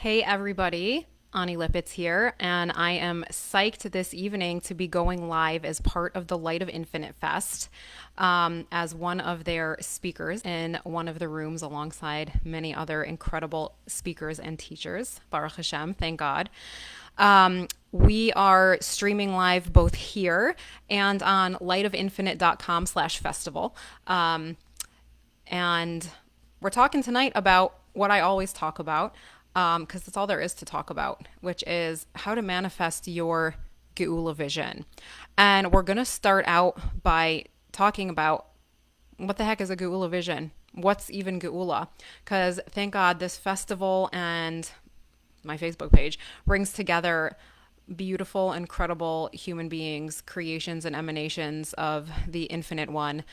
Hey everybody, Ani Lipitz here, and I am psyched this evening to be going live as part of the Light of Infinite Fest as one of their speakers in one of the rooms alongside many other incredible speakers and teachers. Baruch Hashem, thank God. We are streaming live both here and on lightofinfinite.com/festival. And we're talking tonight about what I always talk about, because that's all there is to talk about, which is how to manifest your Geulavision. And we're going to start out by talking about what the heck is a Geulavision? What's even Geula? Because thank God this festival and my Facebook page brings together beautiful, incredible human beings, creations and emanations of the Infinite One.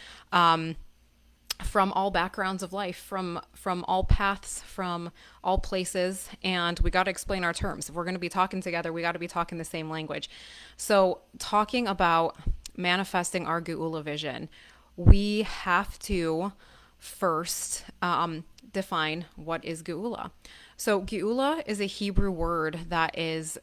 From all backgrounds of life, from all paths, from all places, and we got to explain our terms. If we're going to be talking together, we got to be talking the same language. So talking about manifesting our Geulavision, we have to first define what is Geula. So Geula is a Hebrew word that is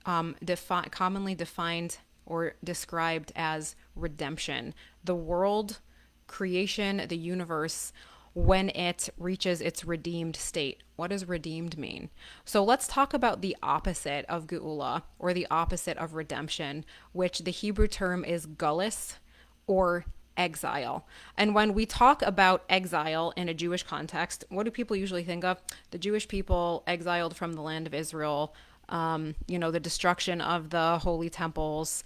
commonly defined or described as redemption. The world, creation, the universe, when it reaches its redeemed state. What does redeemed mean? So let's talk about the opposite of Geula, or the opposite of redemption, which the Hebrew term is gullus, or exile. And when we talk about exile in a Jewish context, what do people usually think of? The Jewish people exiled from the land of Israel, the destruction of the holy temples.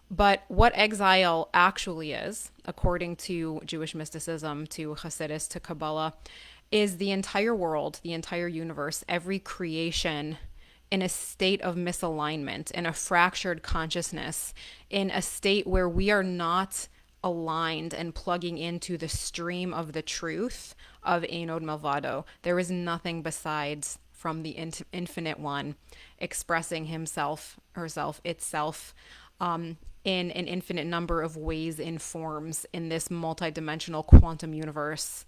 But what exile actually is, according to Jewish mysticism, to Hasidus, to Kabbalah, is the entire world, the entire universe, every creation in a state of misalignment, in a fractured consciousness, in a state where we are not aligned and plugging into the stream of the truth of Einod Malvado. There is nothing besides from the Infinite One expressing himself, herself, itself, in an infinite number of ways and forms in this multidimensional quantum universe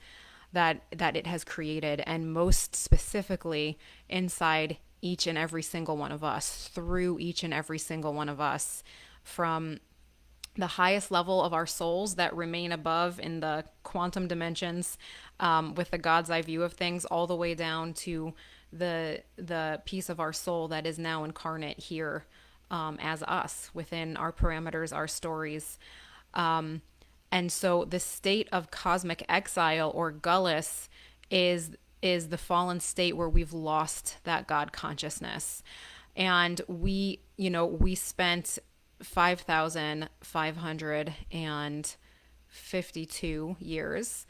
that it has created, and most specifically inside each and every single one of us, through each and every single one of us, from the highest level of our souls that remain above in the quantum dimensions with the God's eye view of things, all the way down to the piece of our soul that is now incarnate here as us, within our parameters, our stories. And so the state of cosmic exile, or gullus, is the fallen state where we've lost that God consciousness. And we spent 5,552 years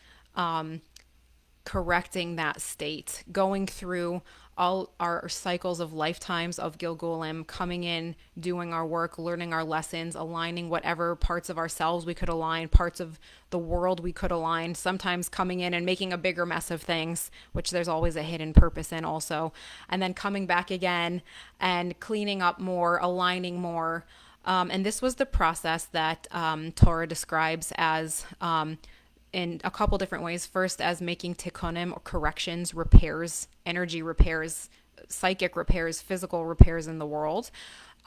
correcting that state, going through all our cycles of lifetimes of Gilgulim, coming in, doing our work, learning our lessons, aligning whatever parts of ourselves we could align, parts of the world we could align, sometimes coming in and making a bigger mess of things, which there's always a hidden purpose in also, and then coming back again and cleaning up more, aligning more. And this was the process that Torah describes as in a couple different ways. First, as making tikkunim, or corrections, repairs, energy repairs, psychic repairs, physical repairs in the world,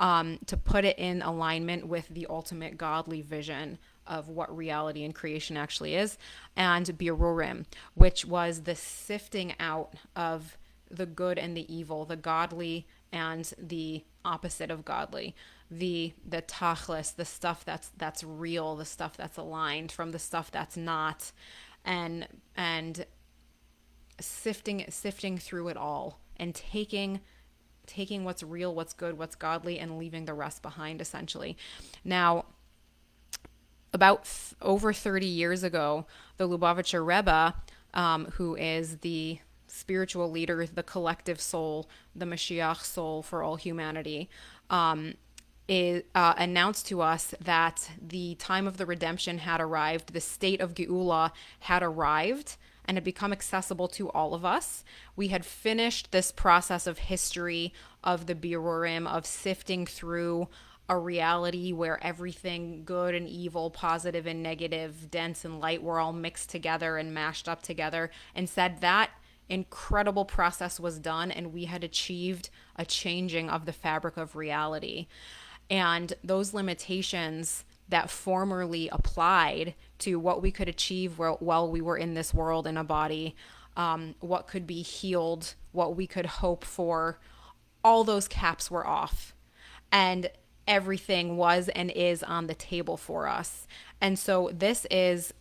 to put it in alignment with the ultimate godly vision of what reality and creation actually is, and birurim, which was the sifting out of the good and the evil, the godly and the opposite of godly, the tachlis, the stuff that's real, the stuff that's aligned from the stuff that's not, and sifting through it all, and taking what's real, what's good, what's godly, and leaving the rest behind, essentially. Now, about over 30 years ago, the Lubavitcher Rebbe, who is the spiritual leader, the collective soul, the Mashiach soul for all humanity, announced to us that the time of the redemption had arrived, the state of Geula had arrived, and had become accessible to all of us. We had finished this process of history, of the birurim, of sifting through a reality where everything good and evil, positive and negative, dense and light were all mixed together and mashed up together, and said that incredible process was done, and we had achieved a changing of the fabric of reality. And those limitations that formerly applied to what we could achieve while we were in this world in a body, what could be healed, what we could hope for, all those caps were off. And everything was and is on the table for us. And so this is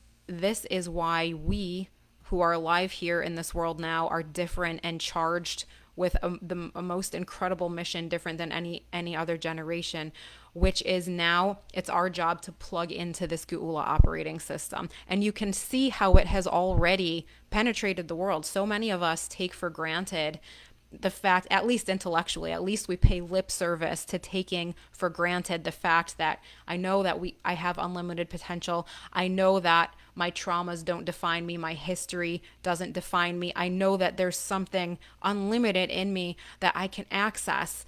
why we who are alive here in this world now are different and charged with a most incredible mission, different than any other generation, which is now it's our job to plug into this Geula operating system. And you can see how it has already penetrated the world. So many of us take for granted the fact, at least intellectually, at least we pay lip service to taking for granted the fact that I know that I have unlimited potential. I know that my traumas don't define me. My history doesn't define me. I know that there's something unlimited in me that I can access.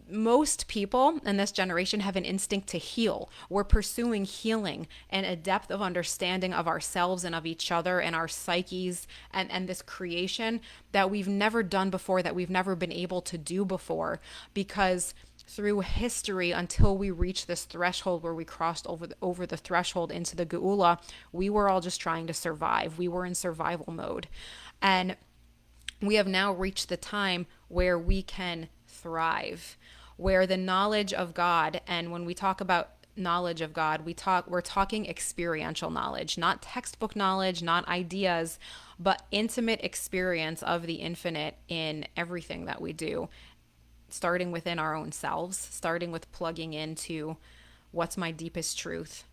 Most people in this generation have an instinct to heal. We're pursuing healing and a depth of understanding of ourselves and of each other and our psyches and this creation that we've never done before, that we've never been able to do before, because through history, until we reached this threshold where we crossed over the threshold into the Geula, we were all just trying to survive. We were in survival mode. And we have now reached the time where we can thrive, where the knowledge of God, and when we talk about knowledge of God, we're talking experiential knowledge, not textbook knowledge, not ideas, but intimate experience of the infinite in everything that we do, starting within our own selves, starting with plugging into what's my deepest truth,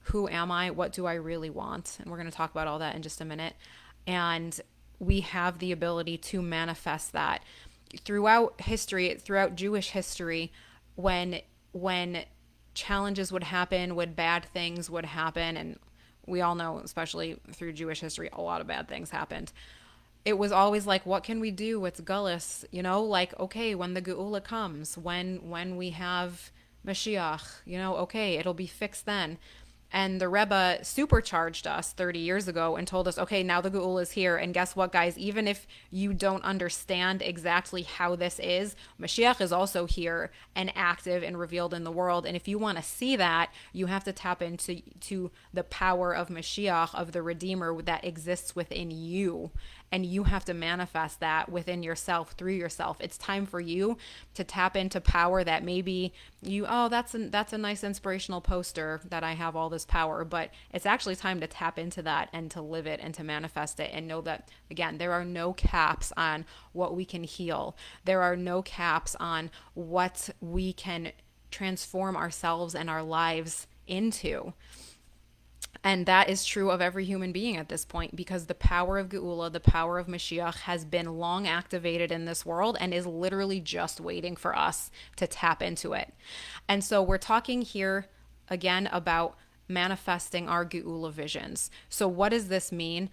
who am I, what do I really want, and we're going to talk about all that in just a minute. And we have the ability to manifest that throughout history, throughout Jewish history, when challenges would happen, when bad things would happen, and we all know, especially through Jewish history, a lot of bad things happened. It was always like, what can we do? It's gullus, like, okay, when the Geula comes, when we have Mashiach, okay, it'll be fixed then. And the Rebbe supercharged us 30 years ago and told us, okay, now the Geula is here. And guess what, guys? Even if you don't understand exactly how this is, Mashiach is also here and active and revealed in the world. And if you want to see that, you have to tap into the power of Mashiach, of the Redeemer that exists within you. And you have to manifest that within yourself, through yourself. It's time for you to tap into power that maybe that's a nice inspirational poster that I have all this power, but it's actually time to tap into that and to live it and to manifest it and know that, again, there are no caps on what we can heal. There are no caps on what we can transform ourselves and our lives into. And that is true of every human being at this point, because the power of Geula, the power of Mashiach, has been long activated in this world and is literally just waiting for us to tap into it. And so we're talking here again about manifesting our Geula visions. So what does this mean?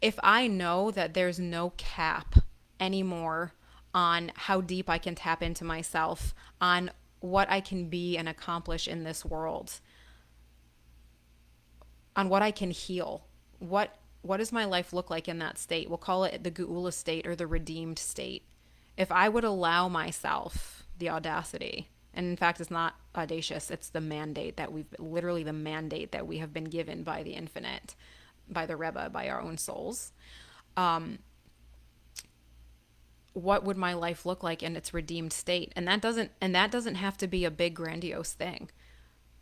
If I know that there's no cap anymore on how deep I can tap into myself, on what I can be and accomplish in this world, on what I can heal, what does my life look like in that state? We'll call it the Geula state or the redeemed state. If I would allow myself the audacity, and in fact it's not audacious, it's the mandate that we have been given by the infinite, by the Rebbe, by our own souls. What would my life look like in its redeemed state? And that doesn't have to be a big grandiose thing.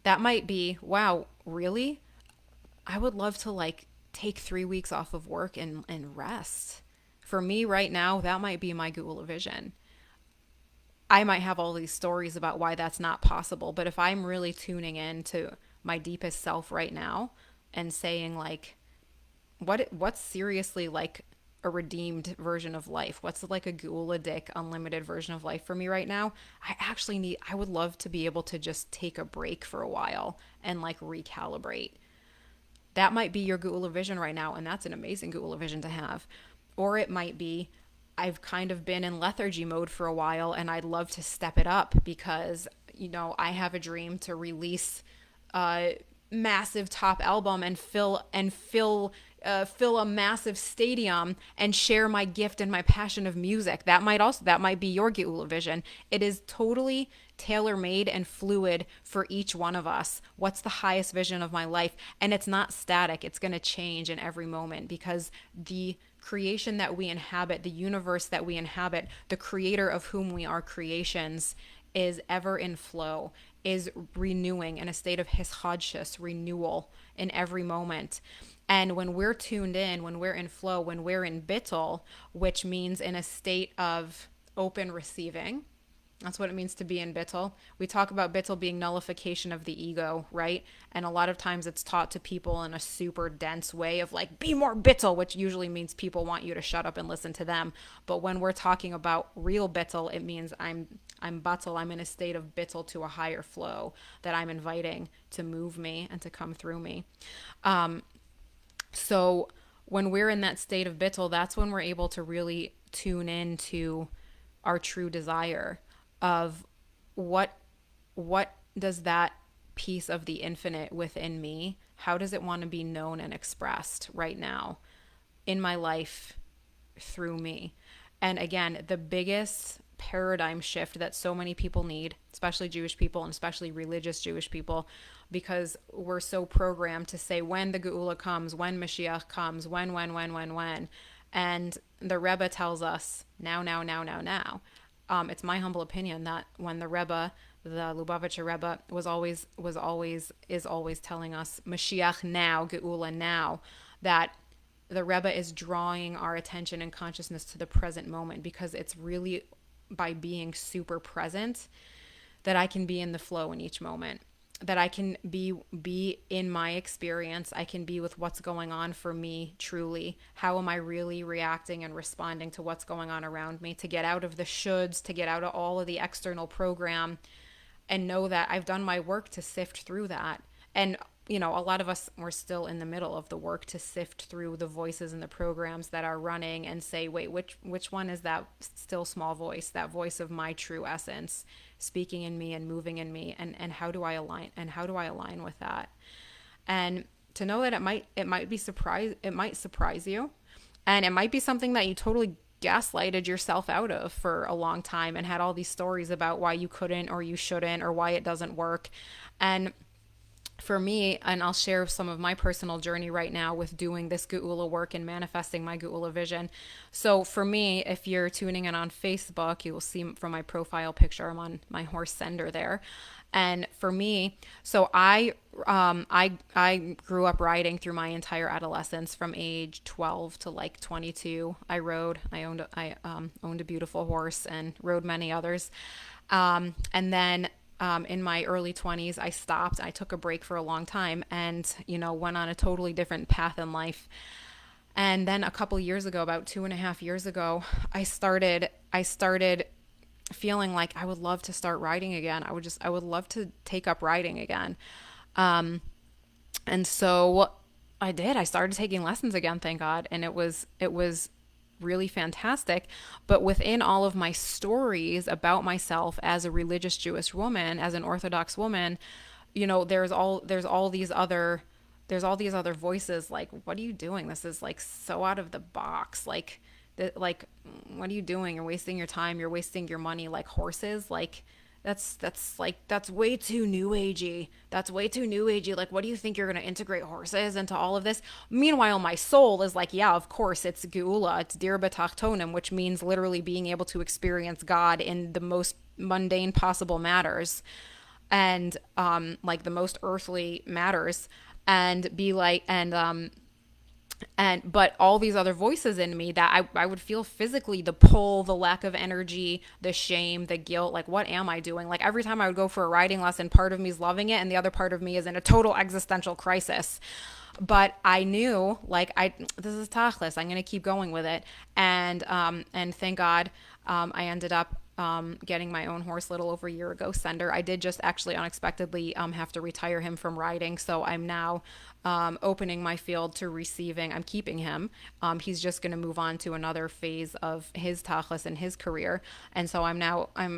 That might be, wow, really? I would love to take 3 weeks off of work and rest. For me right now, that might be my Geula vision. I might have all these stories about why that's not possible, but if I'm really tuning in to my deepest self right now and saying what's seriously a redeemed version of life, what's a Geula-dic unlimited version of life for me right now, I would love to be able to just take a break for a while and recalibrate. That might be your Geula vision right now, and that's an amazing Geula vision to have. Or it might be, I've kind of been in lethargy mode for a while, and I'd love to step it up because, I have a dream to release a massive top album and fill fill a massive stadium and share my gift and my passion of music. That might be your Geulavision. It is totally tailor-made and fluid for each one of us. What's the highest vision of my life? And it's not static. It's going to change in every moment, because the creation that we inhabit, the universe that we inhabit, the creator of whom we are creations, is ever in flow, is renewing in a state of hischadshus, renewal in every moment. And when we're tuned in, when we're in flow, when we're in bittul, which means in a state of open receiving, that's what it means to be in bittul. We talk about bittul being nullification of the ego, right? And a lot of times it's taught to people in a super dense way of like, be more bittul, which usually means people want you to shut up and listen to them. But when we're talking about real bittul, it means I'm batul, I'm in a state of bittul to a higher flow that I'm inviting to move me and to come through me. So when we're in that state of bittul, that's when we're able to really tune into our true desire of what does that piece of the infinite within me, how does it want to be known and expressed right now in my life through me? And again, the biggest paradigm shift that so many people need, especially Jewish people and especially religious Jewish people, because we're so programmed to say when the Geula comes, when Mashiach comes, when. And the Rebbe tells us now. It's my humble opinion that when the Rebbe, the Lubavitcher Rebbe, is always telling us Mashiach now, Geula now, that the Rebbe is drawing our attention and consciousness to the present moment, because it's really by being super present that I can be in the flow in each moment, that I can be in my experience. I can be with what's going on for me truly. How am I really reacting and responding to what's going on around me, to get out of the shoulds, to get out of all of the external program, and know that I've done my work to sift through that. And a lot of us, we're still in the middle of the work to sift through the voices and the programs that are running and say, wait, which one is that still small voice, that voice of my true essence speaking in me and moving in me, and how do I align with that? And to know that it might surprise you, and it might be something that you totally gaslighted yourself out of for a long time and had all these stories about why you couldn't or you shouldn't or why it doesn't work. And for me, and I'll share some of my personal journey right now with doing this Geula work and manifesting my Geulavision. So for me, if you're tuning in on Facebook, you will see from my profile picture, I'm on my horse Sender there. And for me, so I grew up riding through my entire adolescence from age 12 to like 22. I owned a beautiful horse and rode many others. And then in my early 20s, I stopped. I took a break for a long time and, went on a totally different path in life. And then a couple years ago, about 2.5 years ago, I started feeling like I would love to start riding again. I would love to take up riding again. And so I did. I started taking lessons again, thank God. And it was really fantastic. But within all of my stories about myself as a religious Jewish woman, as an Orthodox woman, there's all these other voices like, what are you doing? This is like so out of the box. Like what are you doing? You're wasting your time. You're wasting your money. Like horses. Like that's way too new agey. That's way too new agey. Like, what do you think you're going to integrate horses into all of this? Meanwhile, my soul is like, yeah, of course, it's Geula. It's dir b'tachtonim, which means literally being able to experience God in the most mundane possible matters, and like the most earthly matters, and be like, but all these other voices in me that I would feel physically, the pull, the lack of energy, the shame, the guilt, like what am I doing? Like every time I would go for a riding lesson, part of me is loving it and the other part of me is in a total existential crisis. But I knew this is tachlis, I'm going to keep going with it. And thank God, I ended up getting my own horse a little over a year ago, Sender. I did just actually unexpectedly have to retire him from riding. So I'm now opening my field to receiving. I'm keeping him. He's just going to move on to another phase of his tachlis and his career. And so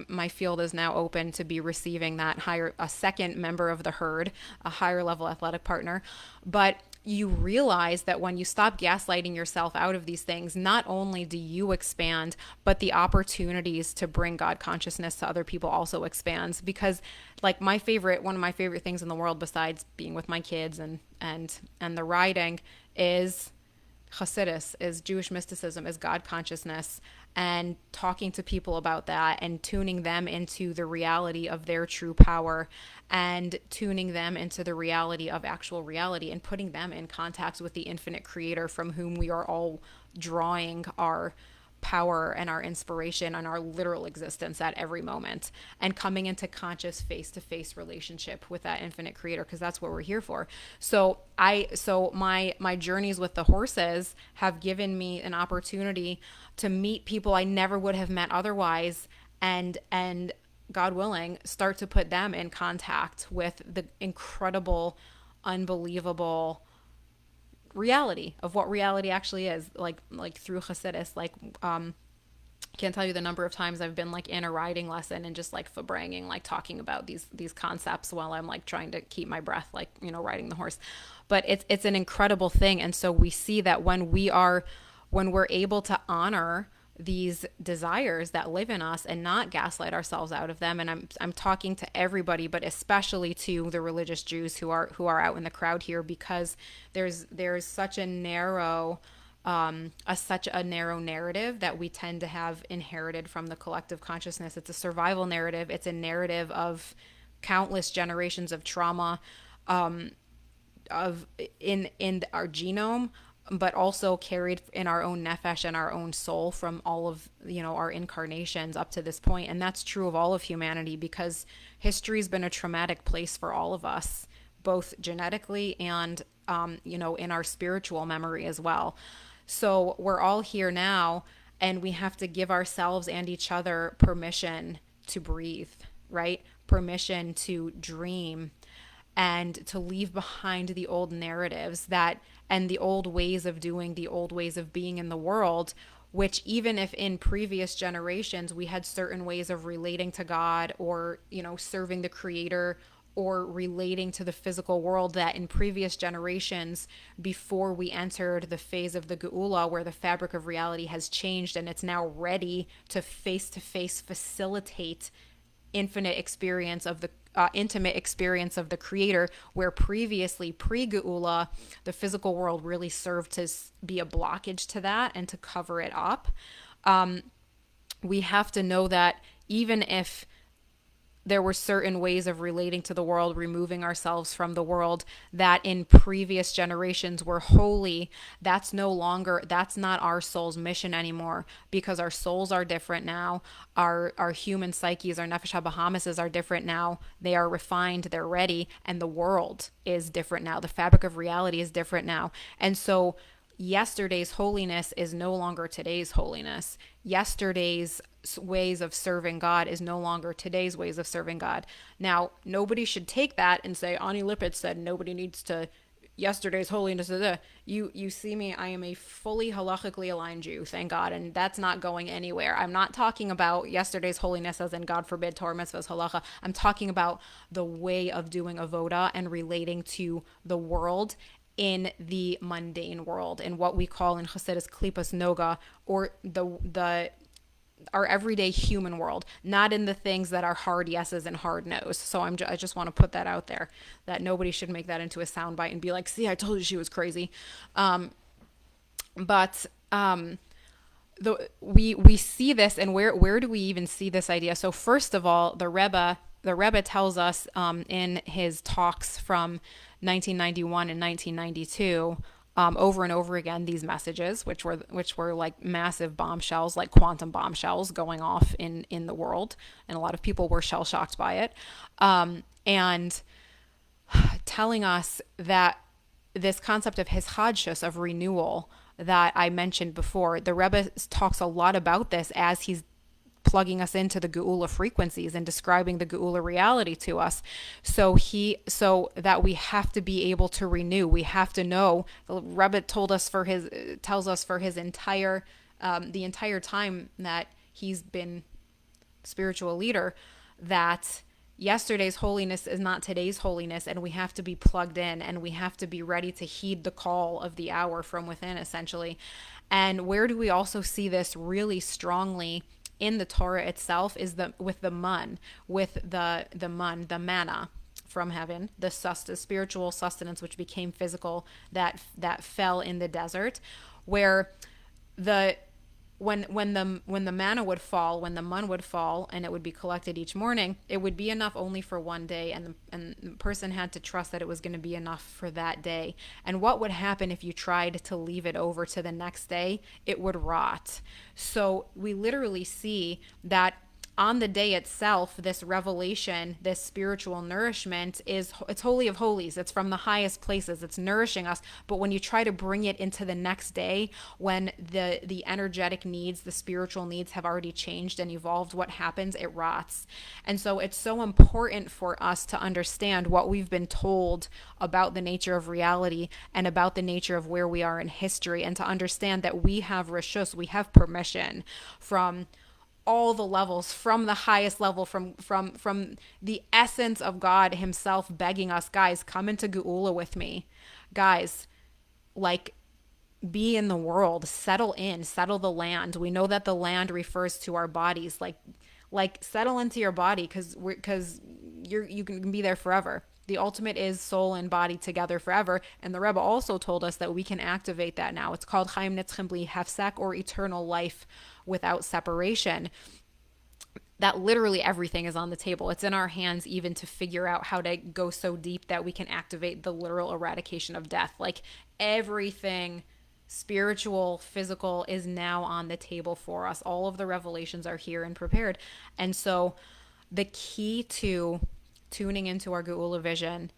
my field is now open to be receiving a second member of the herd, a higher level athletic partner. But you realize that when you stop gaslighting yourself out of these things, not only do you expand, but the opportunities to bring God consciousness to other people also expands. Because like one of my favorite things in the world, besides being with my kids and the riding, is Hasidus, is Jewish mysticism, is God consciousness, and talking to people about that and tuning them into the reality of their true power and tuning them into the reality of actual reality and putting them in contact with the infinite creator from whom we are all drawing our power and our inspiration and our literal existence at every moment, and coming into conscious face-to-face relationship with that infinite creator, because that's what we're here for. So my journeys with the horses have given me an opportunity to meet people I never would have met otherwise, and God willing, start to put them in contact with the incredible, unbelievable reality of what reality actually is, like through Hasidus. Can't tell you the number of times I've been like in a riding lesson and just like fabranging, like talking about these concepts while I'm like trying to keep my breath, like, you know, riding the horse. But it's an incredible thing. And so we see that when we're able to honor these desires that live in us and not gaslight ourselves out of them. And I'm talking to everybody, but especially to the religious Jews who are out in the crowd here, because there's such a narrow narrative that we tend to have inherited from the collective consciousness. It's a survival narrative. It's a narrative of countless generations of trauma, in our genome, but also carried in our own nefesh and our own soul from all of, you know, our incarnations up to this point. And that's true of all of humanity, because history's been a traumatic place for all of us, both genetically and, you know, in our spiritual memory as well. So we're all here now, and we have to give ourselves and each other permission to breathe, right? Permission to dream, and to leave behind the old narratives and the old ways of doing, the old ways of being in the world, which even if in previous generations we had certain ways of relating to God, or, you know, serving the creator, or relating to the physical world, that in previous generations before we entered the phase of the Geula, where the fabric of reality has changed and it's now ready to face-to-face facilitate intimate experience of the creator, where previously pre-Geula the physical world really served to be a blockage to that and to cover it up. We have to know that even if there were certain ways of relating to the world, removing ourselves from the world, that in previous generations were holy, that's not our soul's mission anymore, because our souls are different now. Our human psyches, our nefesh habahamis are different now. They are refined, they're ready, and the world is different now. The fabric of reality is different now. And so yesterday's holiness is no longer today's holiness. Yesterday's ways of serving God is no longer today's ways of serving God. Now, nobody should take that and say, Ani Lipitz said nobody needs to, yesterday's holiness. You see me, I am a fully halachically aligned Jew, thank God, and that's not going anywhere. I'm not talking about yesterday's holiness as in, God forbid, Torah mitzvahs, halacha. I'm talking about the way of doing avoda and relating to the world in the mundane world, in what we call in Chassidus klipas noga, or our everyday human world, not in the things that are hard yeses and hard nos. So I just want to put that out there, that nobody should make that into a soundbite and be like, see, I told you she was crazy. We see this, and where do we even see this idea? So first of all, the Rebbe tells us in his talks from 1991 and 1992, over and over again, these messages, which were like massive bombshells, like quantum bombshells going off in the world, and a lot of people were shell shocked by it, and telling us that this concept of hischadshus, of renewal, that I mentioned before, the Rebbe talks a lot about this as he's plugging us into the Geula frequencies and describing the Geula reality to us. So that we have to be able to renew. We have to know. The Rebbe tells us for his entire the entire time that he's been spiritual leader, that yesterday's holiness is not today's holiness, and we have to be plugged in, and we have to be ready to heed the call of the hour from within, essentially. And where do we also see this really strongly in the Torah itself is with the man, the manna from heaven, the spiritual sustenance which became physical, that fell in the desert, where the when the manna would fall, when the man would fall, and it would be collected each morning, it would be enough only for one day, and the person had to trust that it was going to be enough for that day. And what would happen if you tried to leave it over to the next day? It would rot. So we literally see that on the day itself, this revelation, this spiritual nourishment it's holy of holies. It's from the highest places. It's nourishing us. But when you try to bring it into the next day, when the energetic needs, the spiritual needs have already changed and evolved, what happens? It rots. And so it's so important for us to understand what we've been told about the nature of reality and about the nature of where we are in history, and to understand that we have reshus, we have permission from all the levels, from the highest level, from the essence of God himself begging us, guys, come into Geula with me. Guys, like, be in the world, settle the land. We know that the land refers to our bodies, like settle into your body, because you can be there forever. The ultimate is soul and body together forever. And the Rebbe also told us that we can activate that now. It's called Chaim Nitzchim Bli Hefsek, or eternal life without separation. That literally everything is on the table. It's in our hands even to figure out how to go so deep that we can activate the literal eradication of death. Like, everything spiritual, physical is now on the table for us. All of the revelations are here and prepared. And so the key to tuning into our Geulavision,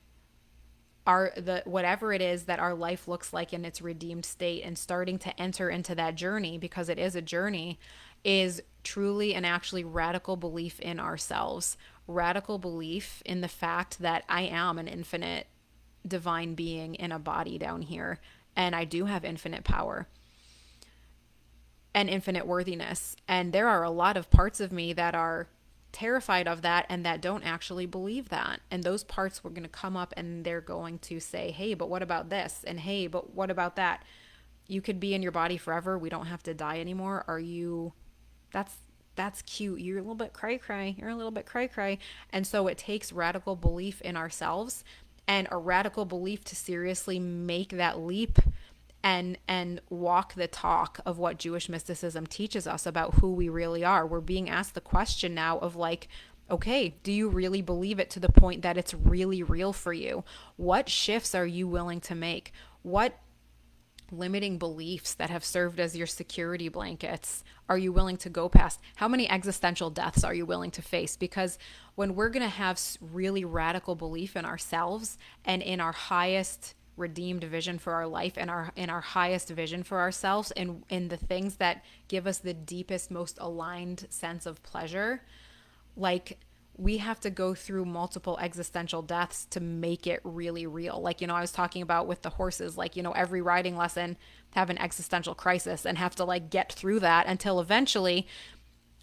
whatever it is that our life looks like in its redeemed state, and starting to enter into that journey, because it is a journey, is truly and actually radical belief in ourselves, radical belief in the fact that I am an infinite divine being in a body down here, and I do have infinite power and infinite worthiness. And there are a lot of parts of me that are terrified of that and that don't actually believe that. And those parts were going to come up, and they're going to say, hey, but what about this? And hey, but what about that? You could be in your body forever. We don't have to die anymore. Are you, that's cute. You're a little bit cry. You're a little bit cry. And so it takes radical belief in ourselves, and a radical belief to seriously make that leap and walk the talk of what Jewish mysticism teaches us about who we really are. We're being asked the question now of, like, okay, do you really believe it to the point that it's really real for you? What shifts are you willing to make? What limiting beliefs that have served as your security blankets are you willing to go past? How many existential deaths are you willing to face? Because when we're going to have really radical belief in ourselves and in our highest redeemed vision for our life, and our highest vision for ourselves, and in the things that give us the deepest, most aligned sense of pleasure, like, we have to go through multiple existential deaths to make it really real. Like, I was talking about with the horses, like, every riding lesson have an existential crisis and have to, like, get through that until eventually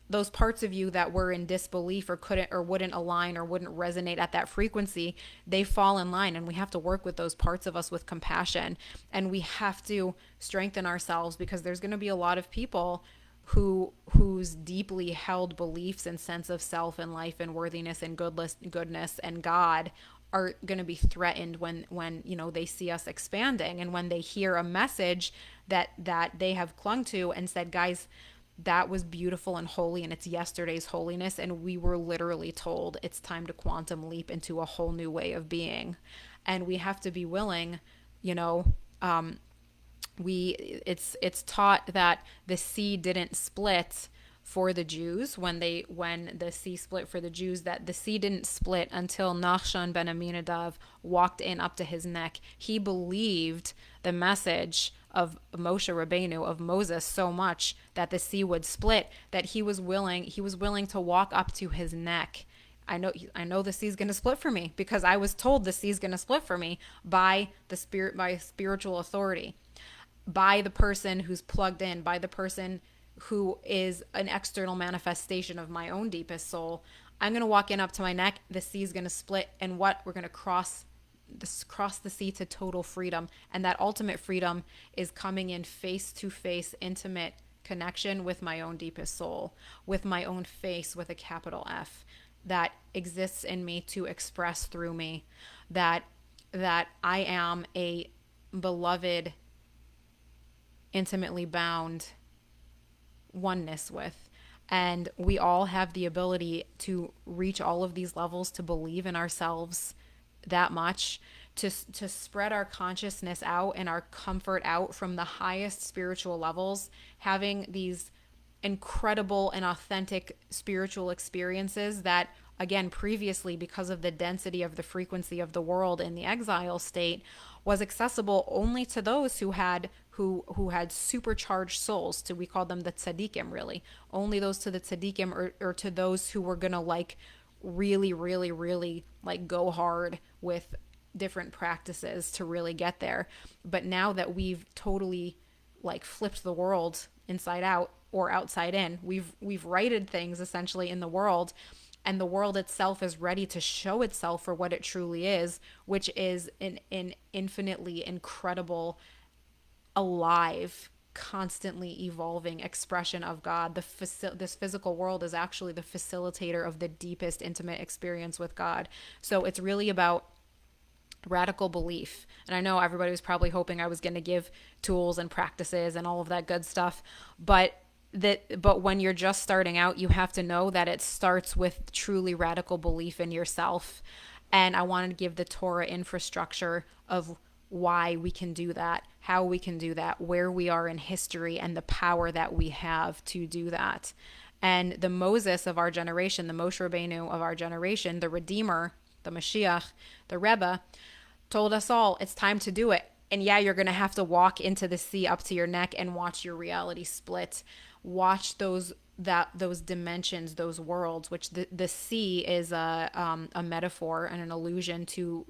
those parts of you that were in disbelief or couldn't or wouldn't align or wouldn't resonate at that frequency, they fall in line. And we have to work with those parts of us with compassion, and we have to strengthen ourselves, because there's going to be a lot of people whose deeply held beliefs and sense of self and life and worthiness and goodness and God are going to be threatened when they see us expanding, and when they hear a message that they have clung to and said, guys, that was beautiful and holy, and it's yesterday's holiness, and we were literally told it's time to quantum leap into a whole new way of being. And we have to be willing, it's taught that the sea didn't split for the Jews when the sea split for the Jews, that the sea didn't split until Nachshon ben Aminadav walked in up to his neck. He believed the message of Moshe Rabbeinu, of Moses, so much that the sea would split, that he was willing to walk up to his neck. I know the sea's going to split for me, because I was told the sea's going to split for me by spiritual authority, by the person who's plugged in, by the person who is an external manifestation of my own deepest soul. I'm going to walk in up to my neck. The sea is going to split. And what? We're going to cross the sea to total freedom. And that ultimate freedom is coming in face to face, intimate connection with my own deepest soul, with my own face with a capital F that exists in me to express through me that I am a beloved, intimately bound oneness with. And we all have the ability to reach all of these levels, to believe in ourselves that much, to spread our consciousness out and our comfort out from the highest spiritual levels, having these incredible and authentic spiritual experiences that, again, previously, because of the density of the frequency of the world in the exile state, was accessible only to those who had supercharged souls. To, we call them the tzaddikim, really. Only those to the tzaddikim, or to those who were gonna like really, really, really like go hard with different practices to really get there. But now that we've totally like flipped the world inside out or outside in, we've righted things essentially in the world, and the world itself is ready to show itself for what it truly is, which is an infinitely incredible, alive, constantly evolving expression of God. This physical world is actually the facilitator of the deepest intimate experience with God. So it's really about radical belief. And I know everybody was probably hoping I was going to give tools and practices and all of that good stuff, but when you're just starting out, you have to know that it starts with truly radical belief in yourself. And I wanted to give the Torah infrastructure of why we can do that, how we can do that, where we are in history, and the power that we have to do that. And the Moses of our generation, the Moshe Rabbeinu of our generation, the Redeemer, the Mashiach, the Rebbe, told us all, it's time to do it. And yeah, you're going to have to walk into the sea up to your neck and watch your reality split. Watch those dimensions, those worlds, which the sea is a metaphor and an allusion to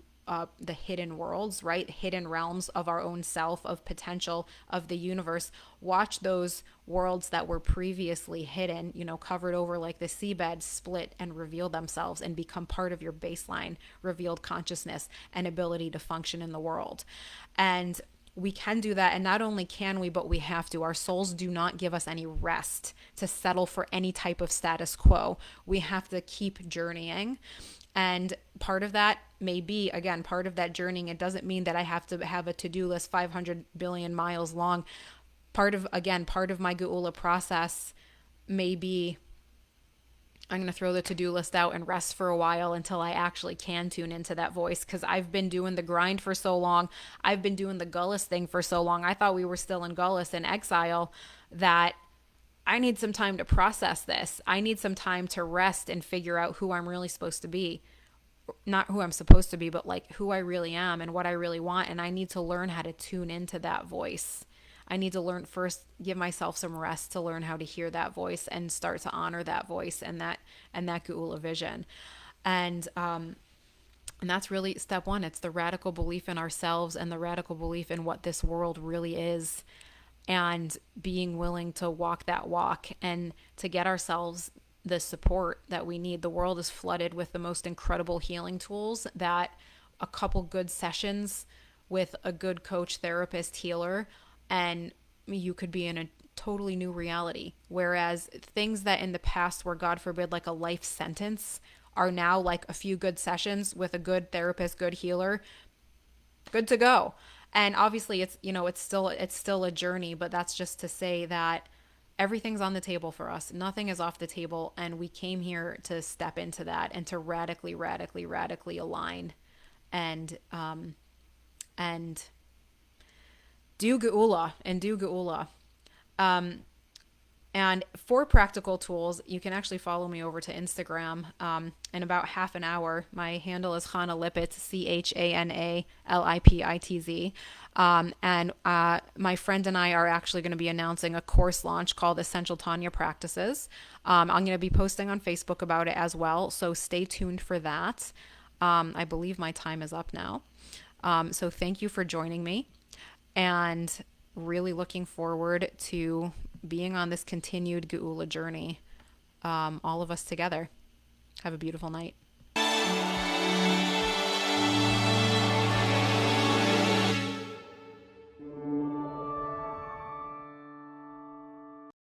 the hidden worlds, right? Hidden realms of our own self, of potential, of the universe. Watch those worlds that were previously hidden, covered over like the seabed, split and reveal themselves and become part of your baseline revealed consciousness and ability to function in the world. And we can do that. And not only can we, but we have to. Our souls do not give us any rest to settle for any type of status quo. We have to keep journeying. And part of that may be, again, part of that journeying. It doesn't mean that I have to have a to-do list 500 billion miles long. Part of my Geula process may be, I'm going to throw the to-do list out and rest for a while until I actually can tune into that voice, because I've been doing the grind for so long. I've been doing the gullus thing for so long. I thought we were still in gullus in exile, that I need some time to process this. I need some time to rest and figure out who I'm really supposed to be. Not who I'm supposed to be, but like who I really am and what I really want. And I need to learn how to tune into that voice. I need to learn first, give myself some rest to learn how to hear that voice and start to honor that voice and that Geulavision. And that's really step one. It's the radical belief in ourselves and the radical belief in what this world really is, and being willing to walk that walk and to get ourselves the support that we need. The world is flooded with the most incredible healing tools that a couple good sessions with a good coach, therapist, healer, and you could be in a totally new reality. Whereas things that in the past were, God forbid, like a life sentence, are now like a few good sessions with a good therapist, good healer, good to go. And obviously it's still a journey, but that's just to say that everything's on the table for us. Nothing is off the table. And we came here to step into that and to radically, radically, radically align and do Geula. And for practical tools, you can actually follow me over to Instagram in about half an hour. My handle is Chana Lipitz, CHANALIPITZ. And my friend and I are actually going to be announcing a course launch called Essential Tanya Practices. I'm going to be posting on Facebook about it as well, so stay tuned for that. I believe my time is up now. So thank you for joining me, and really looking forward to being on this continued Geula journey, all of us together. Have a beautiful night.